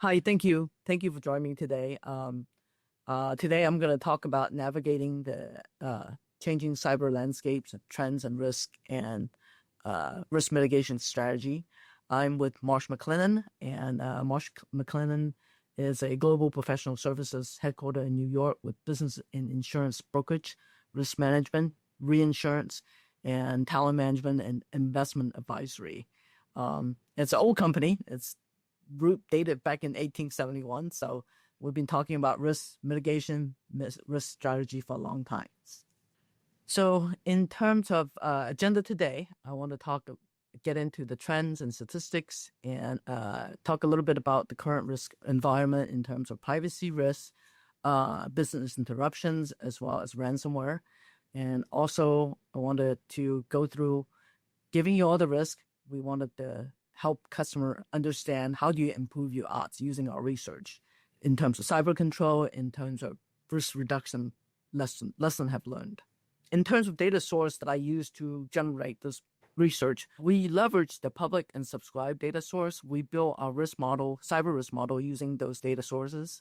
Hi, thank you. Thank you for joining me today. Today I'm going to talk about navigating the changing cyber landscapes, trends, and risk and risk mitigation strategy. I'm with Marsh McLennan, and Marsh McLennan is a global professional services headquartered in New York with business and insurance brokerage, risk management, reinsurance, and talent management and investment advisory. It's an old company. It's root dated back in 1871. So we've been talking about risk mitigation, risk strategy for a long time. So in terms of agenda today, I want to get into the trends and statistics and talk a little bit about the current risk environment in terms of privacy risks, business interruptions, as well as ransomware. And also, I wanted to go through giving you all the risk. We wanted to help customer understand how do you improve your odds using our research in terms of cyber control, in terms of risk reduction lesson have learned. In terms of data source that I use to generate this research, we leverage the public and subscribed data source. We build our risk model, cyber risk model, using those data sources.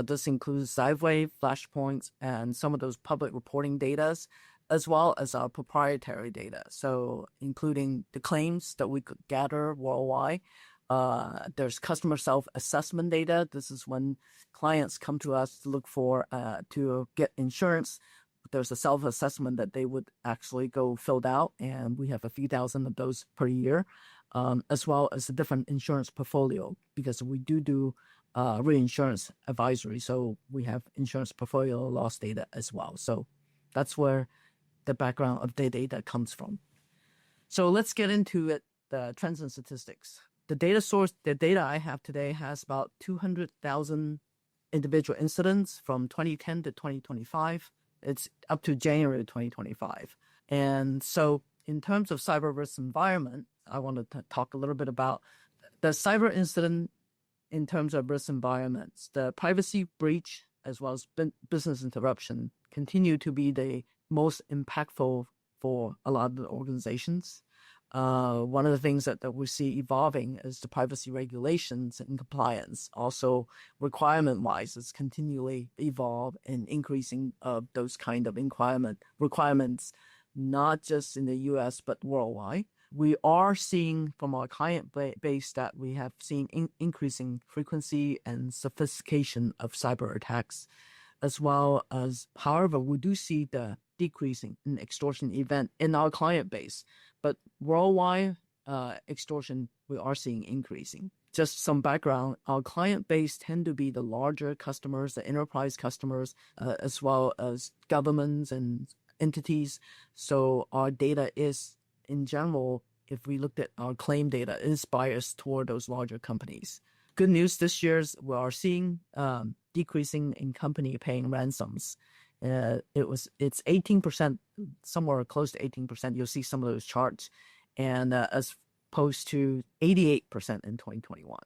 This includes Zywave, Flashpoints, and some of those public reporting data, as well as our proprietary data. So including the claims that we could gather worldwide. There's customer self-assessment data. This is when clients come to us to look for, to get insurance. There's a self-assessment that they would actually go filled out, and we have a few thousand of those per year, as well as a different insurance portfolio, because we do reinsurance advisory. So we have insurance portfolio loss data as well. So that's where the background of the data comes from. So let's get into it, the trends and statistics. The data I have today has about 200,000 individual incidents from 2010 to 2025. It's up to January 2025. And so in terms of cyber risk environment, I want to talk a little bit about the cyber incident in terms of risk environments. The privacy breach as well as business interruption continue to be the most impactful for a lot of the organizations. One of the things that we see evolving is the privacy regulations and compliance. Also, requirement-wise, it's continually evolve and increasing of those kind of requirements, not just in the U.S., but worldwide. We are seeing from our client base that we have seen increasing frequency and sophistication of cyber attacks, as well as, however, we do see the decreasing in extortion event in our client base, but worldwide extortion we are seeing increasing. Just some background, our client base tend to be the larger customers, the enterprise customers, as well as governments and entities. So our data is, in general, if we looked at our claim data, is biased toward those larger companies. Good news this year is we are seeing decreasing in company paying ransoms. It's 18%, somewhere close to 18%. You'll see some of those charts, and as opposed to 88% in 2021.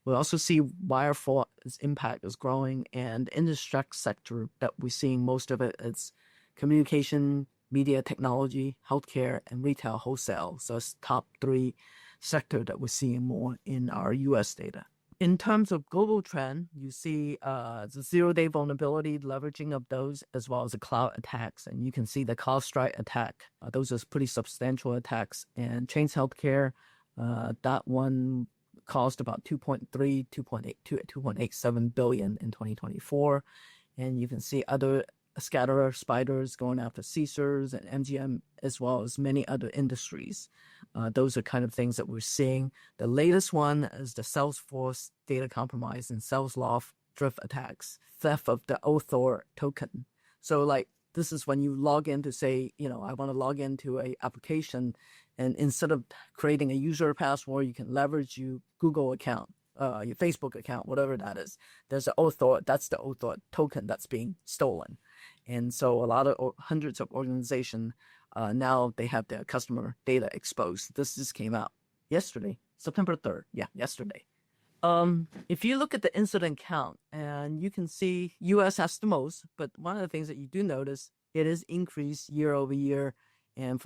We also see wire fraud's impact is growing, and the industry sector that we're seeing most of it is communication, media, technology, healthcare, and retail wholesale. So it's top three sector that we're seeing more in our U.S. data. In terms of global trend, you see the zero-day vulnerability, leveraging of those, as well as the cloud attacks. And you can see the CrowdStrike attack. Those are pretty substantial attacks. And Change Healthcare, that one cost about 2.87 billion in 2024. And you can see other scatterer spiders going after Caesars and MGM, as well as many other industries. Those are kind of things that we're seeing. The latest one is the Salesforce data compromise and Salesloft drift attacks, theft of the author token. So like this is when you log in to say, I want to log into a application, and instead of creating a user password, you can leverage your Google account, your Facebook account, whatever that is. There's an author, that's the author token that's being stolen. And so a lot of hundreds of organizations now they have their customer data exposed. This just came out yesterday, September 3rd. Yeah, yesterday. If you look at the incident count, and you can see US has the most, but one of the things that you do notice, it is increased year over year. And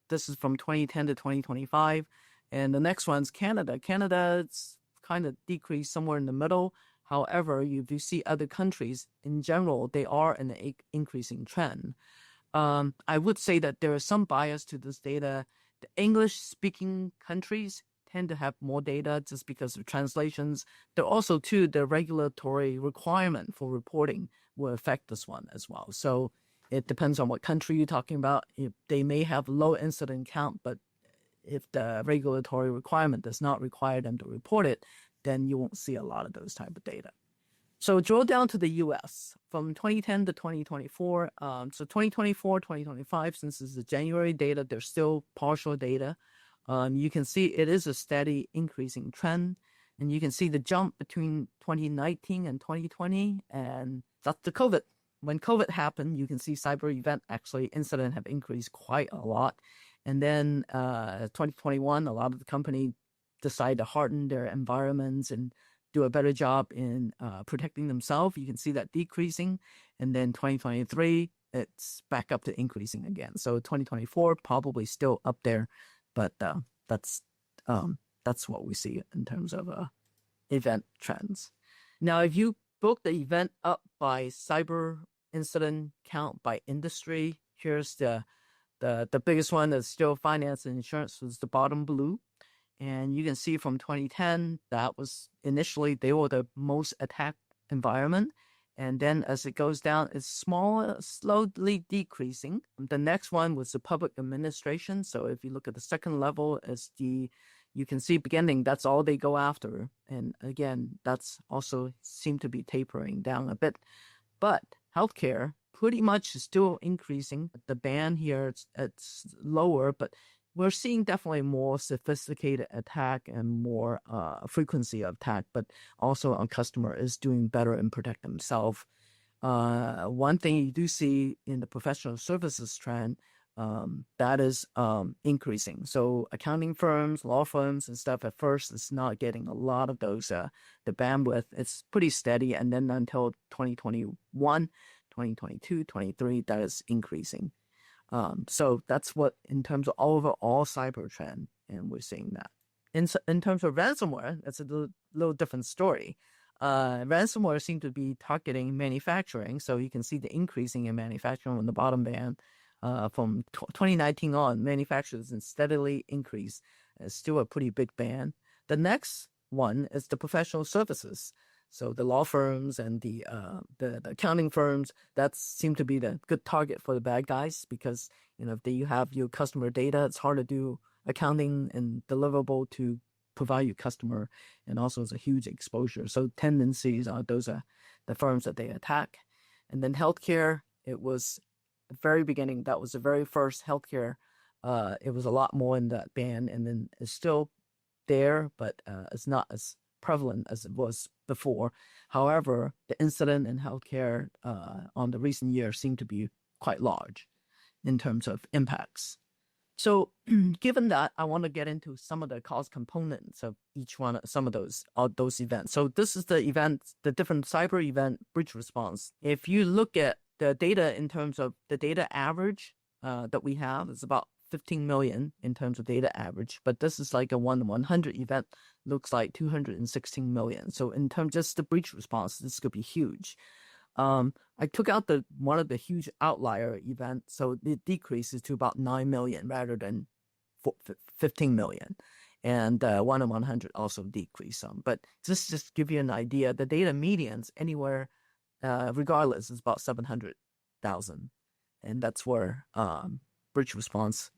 this is from 2010 to 2025. And the next one's Canada. Canada, it's kind of decreased somewhere in the middle. However, if you see other countries in general, they are in an increasing trend. I would say that there is some bias to this data. The English-speaking countries tend to have more data just because of translations. There also, too, the regulatory requirement for reporting will affect this one as well. So it depends on what country you're talking about. If they may have low incident count, but if the regulatory requirement does not require them to report it, then you won't see a lot of those type of data. So drill down to the U.S. from 2010 to 2024. So 2024, 2025, since this is the January data, there's still partial data. You can see it is a steady increasing trend. And you can see the jump between 2019 and 2020. And that's the COVID. When COVID happened, you can see cyber event actually incident have increased quite a lot. And then 2021, a lot of the company decide to harden their environments and do a better job in protecting themselves. You can see that decreasing. And then 2023, it's back up to increasing again. So 2024 probably still up there, but that's what we see in terms of event trends. Now, if you broke the event up by cyber incident count by industry, here's the biggest one that's still finance and insurance, was the bottom blue. And you can see from 2010, that was initially, they were the most attacked environment. And then as it goes down, it's slowly decreasing. The next one was the public administration. So if you look at the second level, you can see beginning, that's all they go after. And again, that's also seemed to be tapering down a bit. But healthcare pretty much is still increasing. The band here, it's lower, but we're seeing definitely more sophisticated attack and more frequency of attack, but also our customer is doing better and protect themselves. One thing you do see in the professional services trend, that is increasing. So accounting firms, law firms and stuff at first is not getting a lot of those, the bandwidth. It's pretty steady. And then until 2021, 2022, 23, that is increasing. So that's what, in terms of overall cyber trend, and we're seeing that. In terms of ransomware, that's a little different story. Ransomware seems to be targeting manufacturing, so you can see the increasing in manufacturing on the bottom band. From 2019 on, manufacturers and steadily increase. It's still a pretty big band. The next one is the professional services. So the law firms and the accounting firms, that seem to be the good target for the bad guys, because if you have your customer data, it's hard to do accounting and deliverable to provide your customer, and also it's a huge exposure. So tendencies are those are the firms that they attack. And then healthcare, it was the very beginning, that was the very first healthcare. It was a lot more in that band, and then it's still there, but it's not as prevalent as it was before. However, the incident in healthcare on the recent years seem to be quite large in terms of impacts. So given that, I want to get into some of the cost components of each one, some of those events. So this is the event, the different cyber event breach response. If you look at the data in terms of the data average that we have, it's about 15 million in terms of data average, but this is like a 1/100 event, looks like 216 million. So in terms of just the breach response, this could be huge. I took out one of the huge outlier events, so it decreases to about 9 million rather than 15 million. And 1/100 also decreased some. But just give you an idea, the data medians anywhere, regardless, is about 700,000. And that's where breach response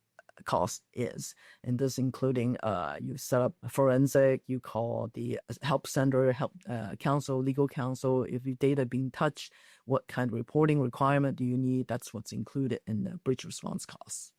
cost is. And this including you set up a forensic, you call the help center, help counsel, legal counsel. If your data being touched, what kind of reporting requirement do you need? That's what's included in the breach response costs.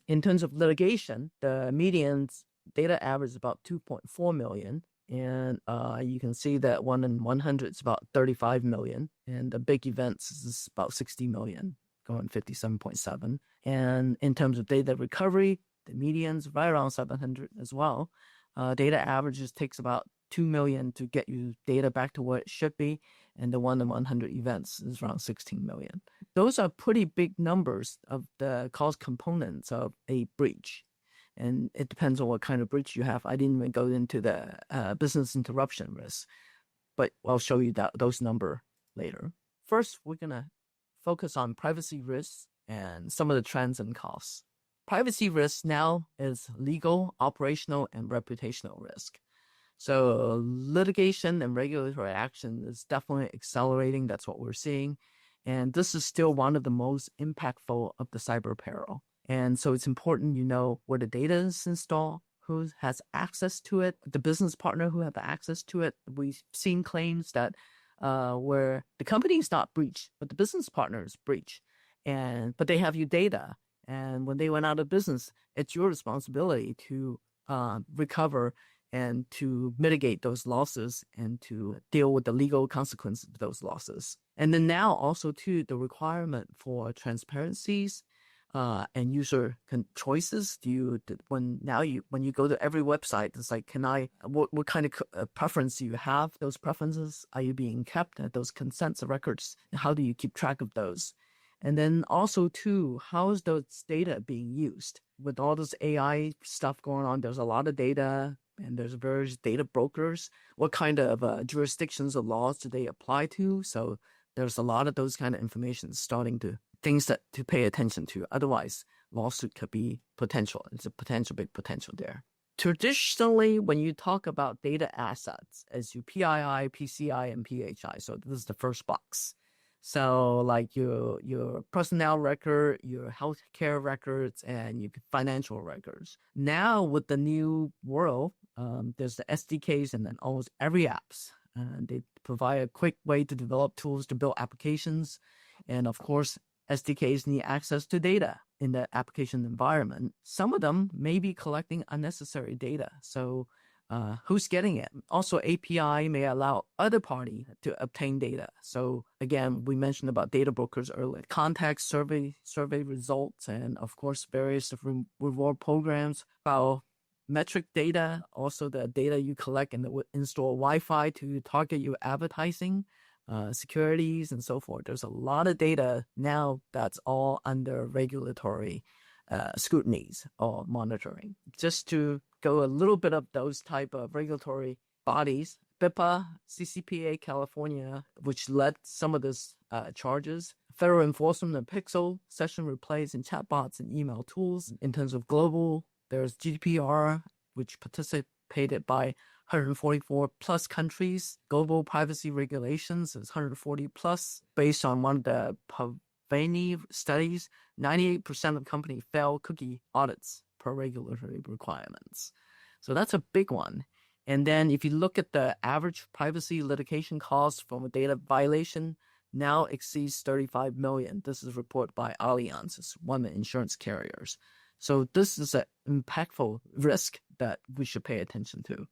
In terms of litigation, the median's data average is about 2.4 million. And you can see that 1/100 is about 35 million. And the big events is about 60 million, going 57.7. And in terms of data recovery, the median's right around 700 as well. Data averages takes about 2 million to get your data back to where it should be. And the 1/100 events is around 16 million. Those are pretty big numbers of the cost components of a breach. And it depends on what kind of breach you have. I didn't even go into the business interruption risk, but I'll show you those numbers later. First, we're going to focus on privacy risks and some of the trends and costs. Privacy risk now is legal, operational, and reputational risk. So litigation and regulatory action is definitely accelerating. That's what we're seeing. And this is still one of the most impactful of the cyber peril. And so it's important you know where the data is installed, who has access to it, the business partner who have access to it. We've seen claims that where the company is not breached, but the business partner is breached. But they have your data. And when they went out of business, it's your responsibility to recover and to mitigate those losses and to deal with the legal consequences of those losses. And then now also too, the requirement for transparencies and user choices. When you go to every website, it's like, what kind of preference do you have? Those preferences, are you being kept? Those consents records, how do you keep track of those? And then also too, how is those data being used? With all this AI stuff going on, there's a lot of data and there's various data brokers. What kind of jurisdictions or laws do they apply to? So there's a lot of those kind of information things to pay attention to. Otherwise, lawsuit could be potential. It's a big potential there. Traditionally, when you talk about data assets, as you PII, PCI, and PHI, so this is the first box. So like your personnel record, your healthcare records, and your financial records. Now with the new world, there's the SDKs and then almost every apps. They provide a quick way to develop tools to build applications. And of course, SDKs need access to data in the application environment. Some of them may be collecting unnecessary data. So who's getting it? Also, API may allow other party to obtain data. So again, we mentioned about data brokers earlier. Context survey results, and of course, various reward programs. Biometric data, also the data you collect in the in-store Wi-Fi to target your advertising, securities, and so forth. There's a lot of data now that's all under regulatory scrutinies or monitoring. Just to go a little bit of those type of regulatory bodies, BIPA, CCPA California, which led some of these charges, federal enforcement of pixel, session replays, and chatbots and email tools. In terms of global, there's GDPR, which participated by 144 plus countries. Global privacy regulations is 140 plus. Based on one of the Pavani studies, 98% of companies fail cookie audits per regulatory requirements. So that's a big one. And then if you look at the average privacy litigation cost from a data violation, now exceeds 35 million. This is reported by Allianz, one of the insurance carriers. So this is an impactful risk that we should pay attention to.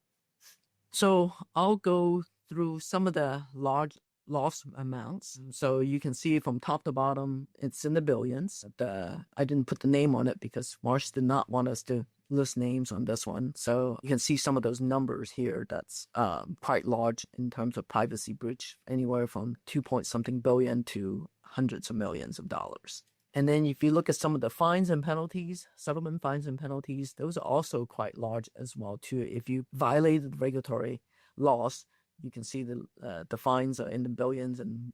So I'll go through some of the large loss amounts. So you can see from top to bottom, it's in the billions. I didn't put the name on it because Marsh did not want us to list names on this one. So you can see some of those numbers here. That's quite large in terms of privacy breach, anywhere from 2-point-something billion to hundreds of millions of dollars. And then if you look at some of the fines and penalties, settlement fines and penalties, those are also quite large as well too. If you violated regulatory laws, you can see the fines are in the billions and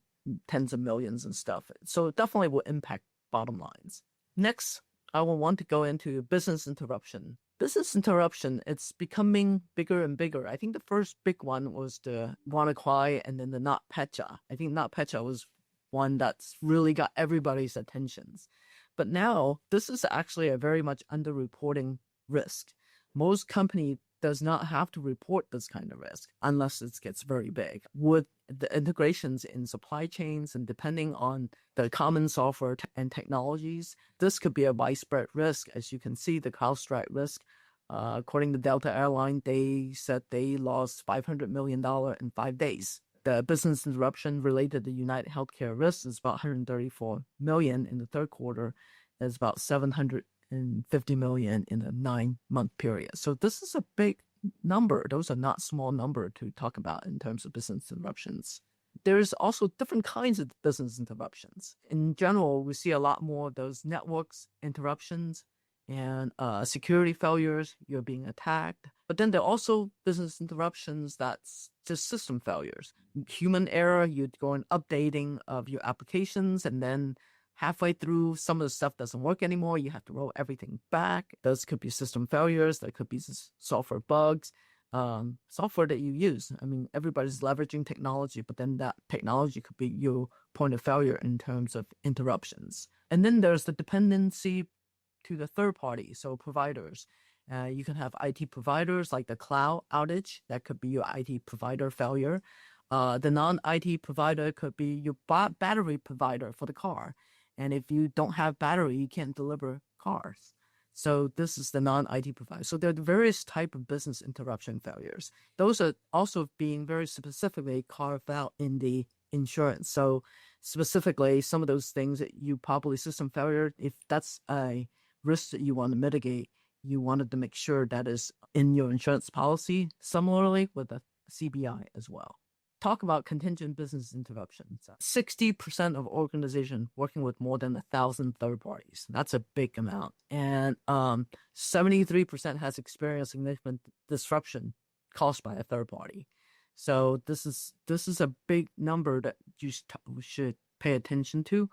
tens of millions and stuff. So it definitely will impact bottom lines. Next, I will want to go into business interruption. Business interruption, it's becoming bigger and bigger. I think the first big one was the WannaCry and then the NotPetya. I think NotPetya was one that's really got everybody's attentions. But now, this is actually a very much underreporting risk. Most companies does not have to report this kind of risk unless it gets very big. With the integrations in supply chains and depending on the common software and technologies, this could be a widespread risk. As you can see, the CrowdStrike risk, according to Delta Airlines, they said they lost $500 million in 5 days. The business interruption related to United Healthcare risk is about $134 million in the third quarter. It's about $750 million in a 9-month period. So this is a big number. Those are not small number to talk about in terms of business interruptions. There's also different kinds of business interruptions. In general, we see a lot more of those networks interruptions and security failures, you're being attacked. But then there are also business interruptions that's just system failures. Human error, you're going updating of your applications, and then halfway through, some of the stuff doesn't work anymore. You have to roll everything back. Those could be system failures. There could be software bugs. Software that you use. I mean, everybody's leveraging technology, but then that technology could be your point of failure in terms of interruptions. And then there's the dependency to the third party, so providers. You can have IT providers like the cloud outage. That could be your IT provider failure. The non-IT provider could be your battery provider for the car. And if you don't have battery, you can't deliver cars. So this is the non-IT provider. So there are various type of business interruption failures. Those are also being very specifically carved out in the insurance. So specifically, some of those things that you probably system failure, if that's a risk that you want to mitigate, you wanted to make sure that is in your insurance policy, similarly with the CBI as well. Talk about contingent business interruptions. 60% of organizations working with more than 1,000 third parties. That's a big amount. And 73% has experienced significant disruption caused by a third party. So this is a big number that you should pay attention to.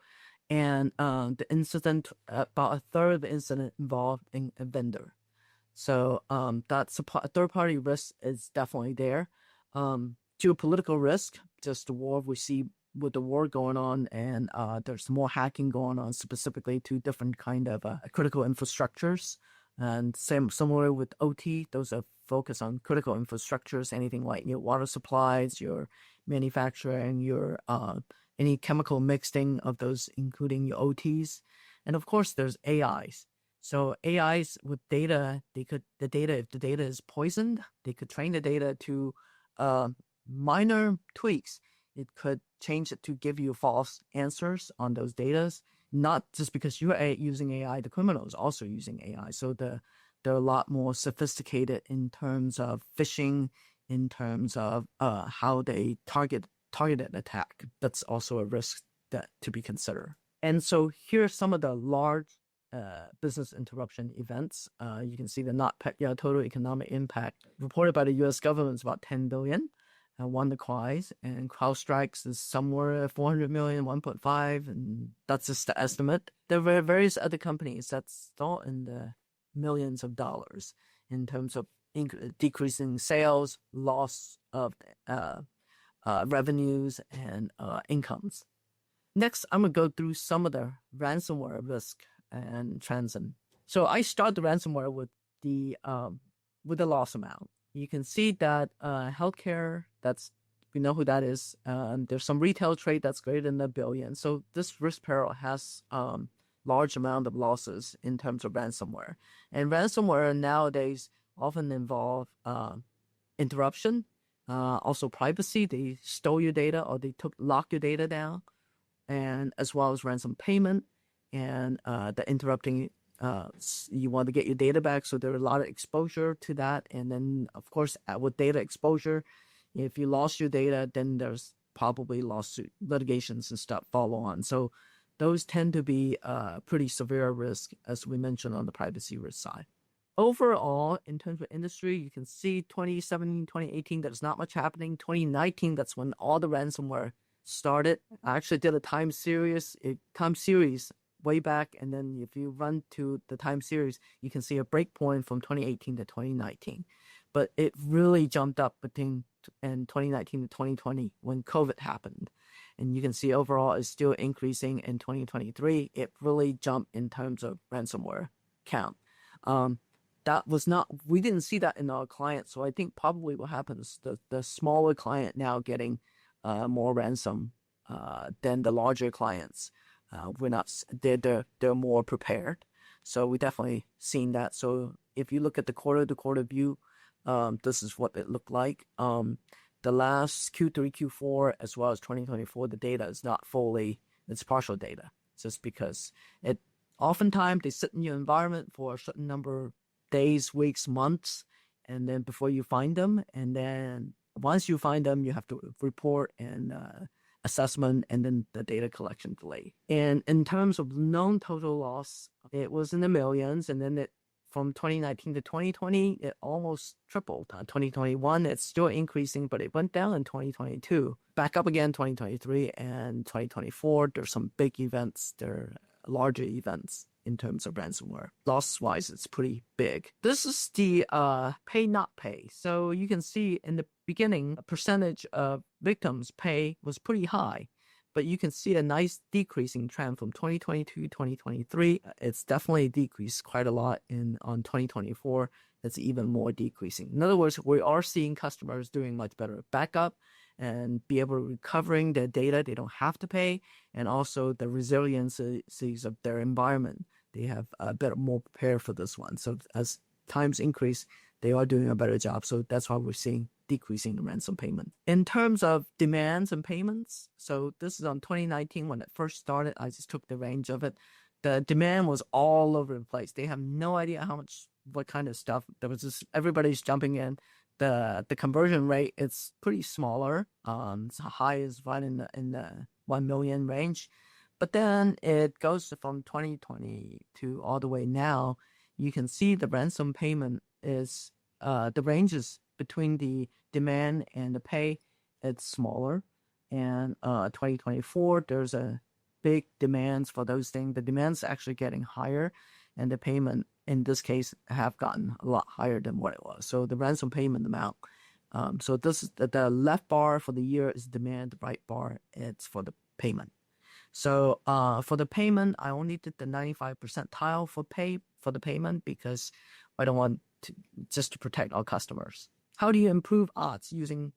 And the incident, about a third of the incident involved in a vendor. So that's a third-party risk is definitely there. Geopolitical risk, just the war we see with the war going on, and there's more hacking going on specifically to different kind of critical infrastructures. And similar with OT, those are focused on critical infrastructures, anything like your water supplies, your manufacturing, your any chemical mixing of those, including your OTs. And of course, there's AIs. So AIs with data, if the data is poisoned, they could train the data to minor tweaks. It could change it to give you false answers on those data. Not just because you're using AI, the criminal is also using AI. So they're a lot more sophisticated in terms of phishing, in terms of how they targeted attack. That's also a risk that to be considered. And so here are some of the large business interruption events. You can see the total economic impact reported by the U.S. government is about 10 billion. WannaCry and CrowdStrike is somewhere 400 million, 1.5, and that's just the estimate. There were various other companies that's still in the millions of dollars in terms of decreasing sales, loss of revenues, and incomes. Next, I'm going to go through some of the ransomware risk and trends. So I start the ransomware with the loss amount. You can see that healthcare, we know who that is. There's some retail trade that's greater than $1 billion. So this risk peril has large amount of losses in terms of ransomware. And ransomware nowadays often involve interruption, also privacy. They stole your data or they lock your data down, and as well as ransom payment and the interrupting. You want to get your data back, so there's a lot of exposure to that. And then, of course, with data exposure, if you lost your data, then there's probably lawsuit litigations and stuff follow on. So those tend to be pretty severe risk, as we mentioned on the privacy risk side. Overall, in terms of industry, you can see 2017, 2018, there's not much happening. 2019, that's when all the ransomware started. I actually did a time series way back, and then if you run to the time series, you can see a breakpoint from 2018 to 2019. But it really jumped up between 2019 to 2020 when COVID happened. And you can see overall it's still increasing in 2023. It really jumped in terms of ransomware count. We didn't see that in our clients. So I think probably what happens, the smaller client now getting more ransom than the larger clients. They're more prepared. So we definitely seen that. So if you look at the quarter-to-quarter view, this is what it looked like. The last Q3, Q4, as well as 2024, the data is not it's partial data. Just because oftentimes they sit in your environment for a certain number of days, weeks, months, and then before you find them, and then once you find them, you have to report and assessment, and then the data collection delay. And in terms of known total loss, it was in the millions, and then from 2019 to 2020, it almost tripled. 2021, it's still increasing, but it went down in 2022, back up again 2023, and 2024. There's some big events. There are larger events in terms of ransomware. Loss-wise, it's pretty big. This is the pay not pay. So you can see in the beginning, a percentage of victims pay was pretty high. But you can see a nice decreasing trend from 2022 to 2023. It's definitely decreased quite a lot on 2024. It's even more decreasing. In other words, we are seeing customers doing much better backup and be able to recovering their data. They don't have to pay, and also the resiliencies of their environment. They have a bit more prepared for this one. So as times increase, they are doing a better job. So that's why we're seeing decreasing the ransom payment. In terms of demands and payments, so this is on 2019 when it first started. I just took the range of it. The demand was all over the place. They have no idea what kind of stuff. There was just everybody's jumping in. The conversion rate, it's pretty smaller. It's high as right in the 1 million range. But then it goes from 2020 to all the way now. You can see the ransom payment is the range is between the demand and the pay, it's smaller. And 2024, there's a big demands for those things. The demand's actually getting higher, and the payment in this case have gotten a lot higher than what it was. So the ransom payment amount. So this is the left bar for the year is demand, the right bar it's for the payment. So for the payment, I only did the 95 percentile for the payment because I don't want just to protect our customers. How do you improve odds using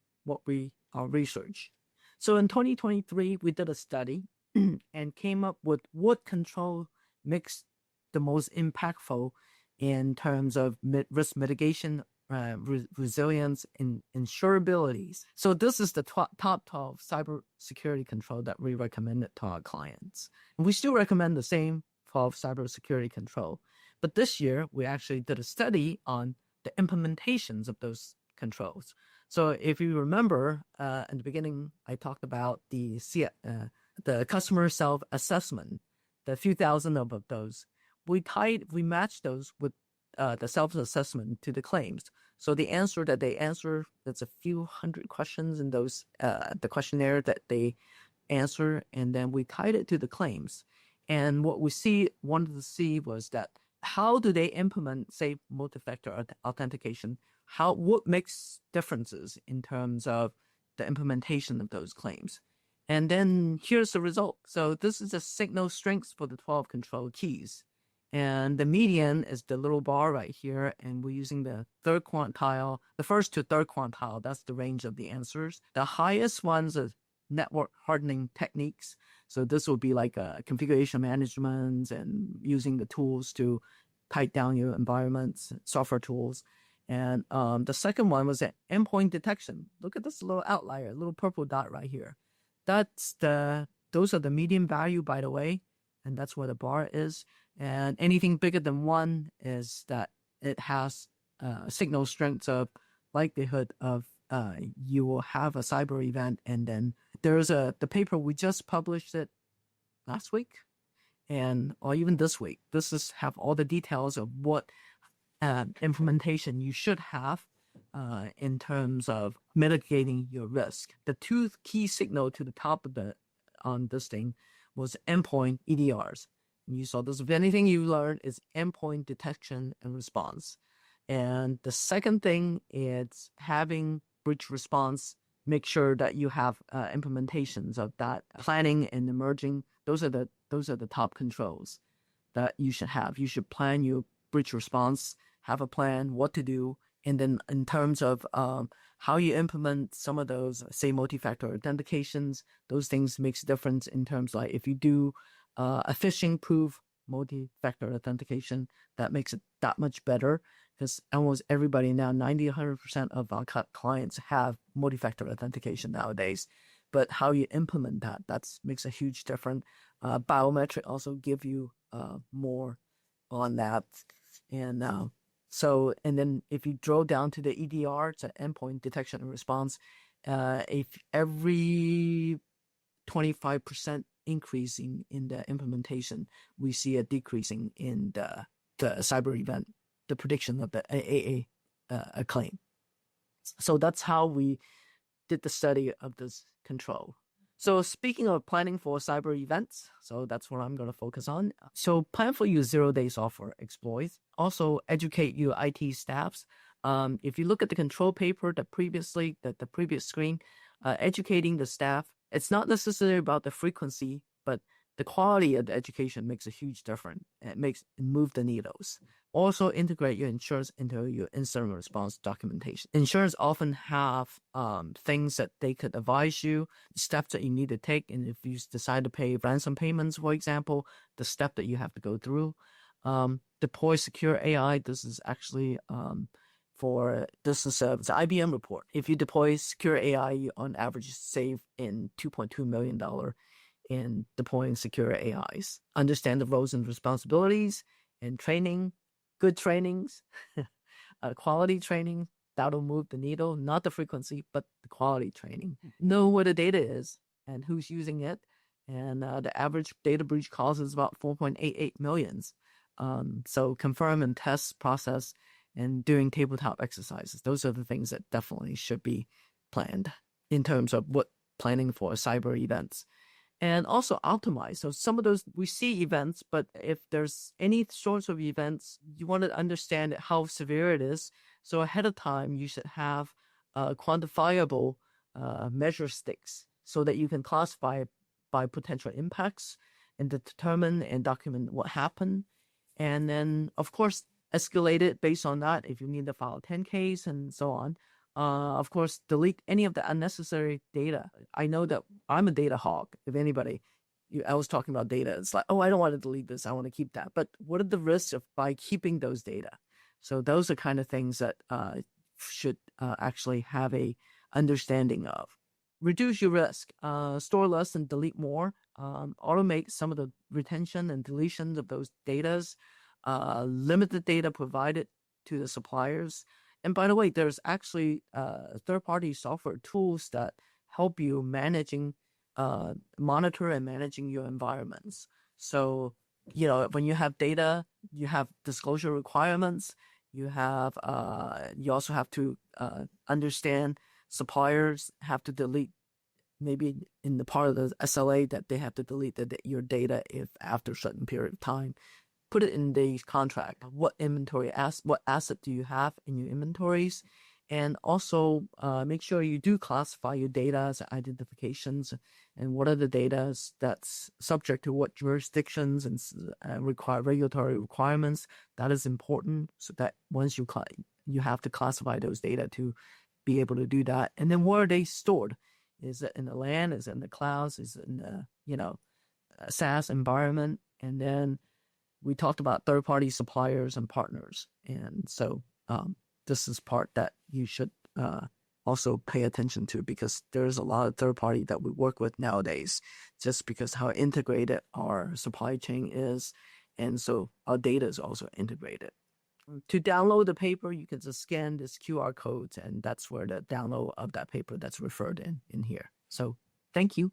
our research? So in 2023, we did a study and came up with what control makes the most impactful in terms of risk mitigation, resilience, and insurabilities. So this is the top 12 cybersecurity control that we recommended to our clients. And we still recommend the same 12 cybersecurity control. But this year, we actually did a study on the implementations of those controls. So if you remember, in the beginning, I talked about the customer self-assessment, the few thousand of those. We matched those with the self-assessment to the claims. So the answer that they answer, that's a few hundred questions in those the questionnaire that they answer, and then we tied it to the claims. And what we wanted to see was that how do they implement, say, multi-factor authentication? What makes differences in terms of the implementation of those claims? And then here's the result. So this is the signal strengths for the 12 control keys. And the median is the little bar right here. And we're using the third quantile, the first to third quantile. That's the range of the answers. The highest ones are network hardening techniques. So this will be like configuration management and using the tools to tighten down your environments, software tools. And the second one was endpoint detection. Look at this little outlier, little purple dot right here. Those are the median value, by the way, and that's where the bar is. And anything bigger than 1 is that it has signal strength of likelihood of you will have a cyber event. And then there's the paper, we just published it last week or even this week. This have all the details of what implementation you should have in terms of mitigating your risk. The two key signal to the top of on this thing was endpoint EDRs. And you saw this. If anything you learned is endpoint detection and response. And the second thing is having breach response. Make sure that you have implementations of that planning and emerging. Those are the top controls that you should have. You should plan your breach response, have a plan, what to do, and then in terms of how you implement some of those, say, multi-factor authentications, those things makes a difference in terms like if you do a phishing-proof multi-factor authentication, that makes it that much better because almost everybody now, 90-100% of our clients have multi-factor authentication nowadays. But how you implement that makes a huge difference. Biometric also give you more on that. And then if you drill down to the EDR, it's an endpoint detection and response. If every 25% increasing in the implementation, we see a decreasing in the cyber event, the prediction of the a claim. So that's how we did the study of this control. So speaking of planning for cyber events, so that's what I'm going to focus on. So plan for your 0-day software exploits. Also educate your IT staffs. If you look at the control paper, the previous screen, educating the staff, it's not necessarily about the frequency, but the quality of the education makes a huge difference. It move the needles. Also integrate your insurance into your incident response documentation. Insurance often have things that they could advise you, steps that you need to take, and if you decide to pay ransom payments, for example, the step that you have to go through. Deploy secure AI. This is actually this is the IBM report. If you deploy secure AI, you on average save in $2.2 million in deploying secure AIs. Understand the roles and responsibilities and training, good trainings, quality training. That'll move the needle, not the frequency, but the quality training. Know what the data is and who's using it. And the average data breach cost is about 4.88 millions. So confirm and test process and doing tabletop exercises. Those are the things that definitely should be planned in terms of what planning for cyber events. And also optimize. So some of those, we see events, but if there's any sorts of events, you want to understand how severe it is. So ahead of time, you should have quantifiable measure sticks so that you can classify by potential impacts and determine and document what happened. And then, of course, escalate it based on that if you need to file 10Ks and so on. Of course, delete any of the unnecessary data. I know that I'm a data hog. If anybody, I was talking about data. It's like, oh, I don't want to delete this. I want to keep that. But what are the risks of by keeping those data? So those are kind of things that should actually have a understanding of. Reduce your risk. Store less and delete more. Automate some of the retention and deletions of those datas. Limit the data provided to the suppliers. And by the way, there's actually third-party software tools that help you monitor and managing your environments. So, when you have data, you have disclosure requirements. You also have to understand suppliers have to delete, maybe in the part of the SLA that they have to delete your data if after a certain period of time. Put it in the contract. What asset do you have in your inventories? And also make sure you do classify your data as identifications and what are the data that's subject to what jurisdictions and require regulatory requirements. That is important so that once you have to classify those data to be able to do that. And then where are they stored? Is it in the LAN? Is it in the clouds? Is it in the SaaS environment? And then we talked about third-party suppliers and partners. And so this is part that you should also pay attention to because there's a lot of third-party that we work with nowadays just because how integrated our supply chain is. And so our data is also integrated. To download the paper, you can just scan this QR code, and that's where the download of that paper that's referred in here. So thank you.